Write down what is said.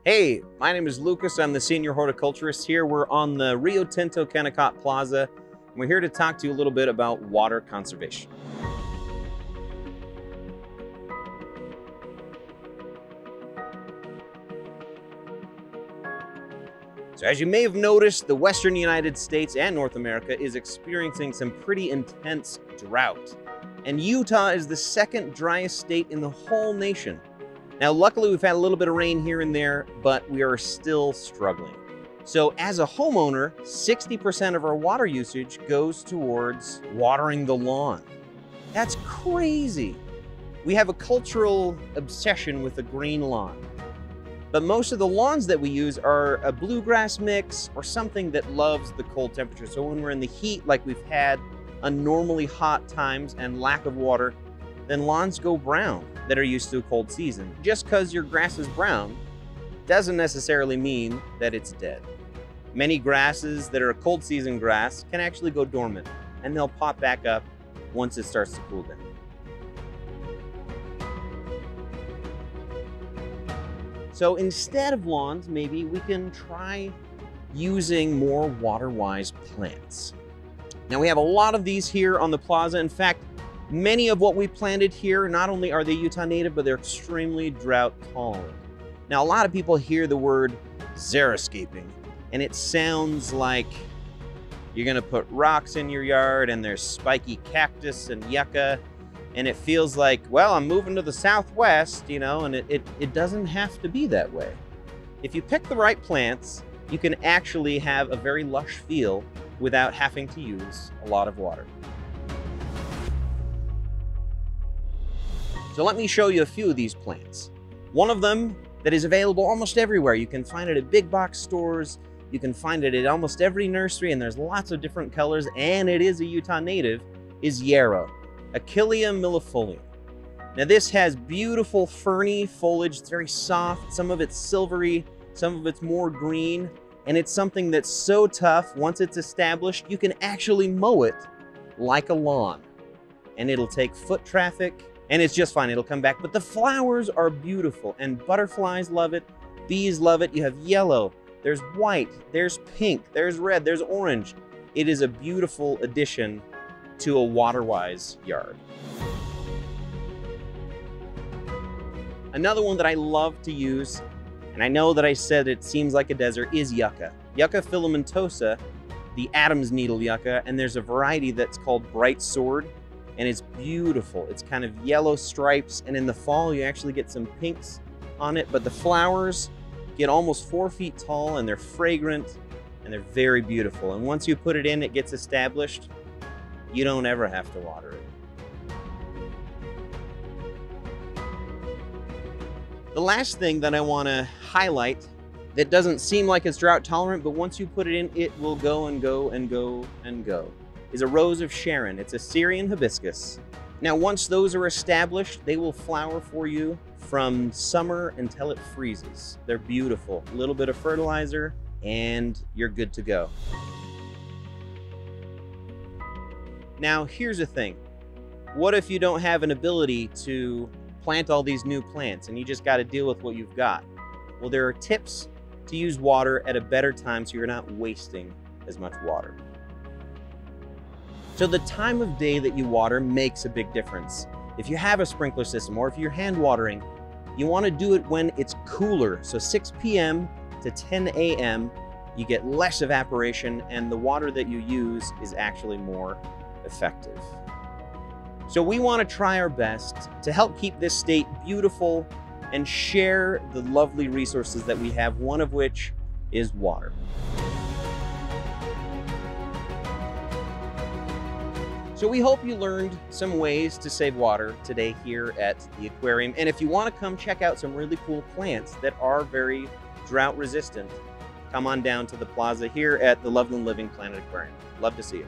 Hey, my name is Lucas. I'm the senior horticulturist here. We're on the Rio Tinto Kennecott Plaza, and we're here to talk to you a little bit about water conservation. So as you may have noticed, the Western United States and North America is experiencing some pretty intense drought. And Utah is the second driest state in the whole nation. Now, luckily, we've had a little bit of rain here and there, but we are still struggling. So as a homeowner, 60% of our water usage goes towards watering the lawn. That's crazy. We have a cultural obsession with the green lawn. But most of the lawns that we use are a bluegrass mix or something that loves the cold temperature. So when we're in the heat, like we've had unnormally hot times and lack of water, then lawns go brown that are used to a cold season. Just because your grass is brown doesn't necessarily mean that it's dead. Many grasses that are a cold season grass can actually go dormant, and they'll pop back up once it starts to cool down. So instead of lawns, maybe we can try using more water-wise plants. Now we have a lot of these here on the plaza. In fact, many of what we planted here, not only are they Utah native, but they're extremely drought tolerant. Now, a lot of people hear the word xeriscaping, and it sounds like you're gonna put rocks in your yard and there's spiky cactus and yucca, and it feels like, well, I'm moving to the Southwest, you know, and it doesn't have to be that way. If you pick the right plants, you can actually have a very lush feel without having to use a lot of water. So let me show you a few of these plants. One of them that is available almost everywhere. You can find it at big box stores. You can find it at almost every nursery, and there's lots of different colors, and it is a Utah native, is yarrow, Achillea millefolium. Now this has beautiful ferny foliage. It's very soft. Some of it's silvery, some of it's more green, and it's something that's so tough, once it's established, you can actually mow it like a lawn, and it'll take foot traffic, and it's just fine, it'll come back. But the flowers are beautiful, and butterflies love it, bees love it. You have yellow, there's white, there's pink, there's red, there's orange. It is a beautiful addition to a water-wise yard. Another one that I love to use, and I know that I said it seems like a desert, is yucca. Yucca filamentosa, the Adam's needle yucca, and there's a variety that's called bright sword, and it's beautiful. It's kind of yellow stripes, and in the fall you actually get some pinks on it, but the flowers get almost 4 feet tall, and they're fragrant, and they're very beautiful. And once you put it in, it gets established, you don't ever have to water it. The last thing that I want to highlight that doesn't seem like it's drought tolerant, but once you put it in, it will go and go and go and go, is a rose of Sharon. It's a Syrian hibiscus. Now, once those are established, they will flower for you from summer until it freezes. They're beautiful. A little bit of fertilizer, and you're good to go. Now, here's the thing. What if you don't have an ability to plant all these new plants and you just got to deal with what you've got? Well, there are tips to use water at a better time so you're not wasting as much water. So the time of day that you water makes a big difference. If you have a sprinkler system or if you're hand watering, you want to do it when it's cooler. So 6 p.m. to 10 a.m., you get less evaporation, and the water that you use is actually more effective. So we want to try our best to help keep this state beautiful and share the lovely resources that we have, one of which is water. So we hope you learned some ways to save water today here at the aquarium. And if you want to come check out some really cool plants that are very drought resistant, come on down to the plaza here at the Loveland Living Planet Aquarium. Love to see you.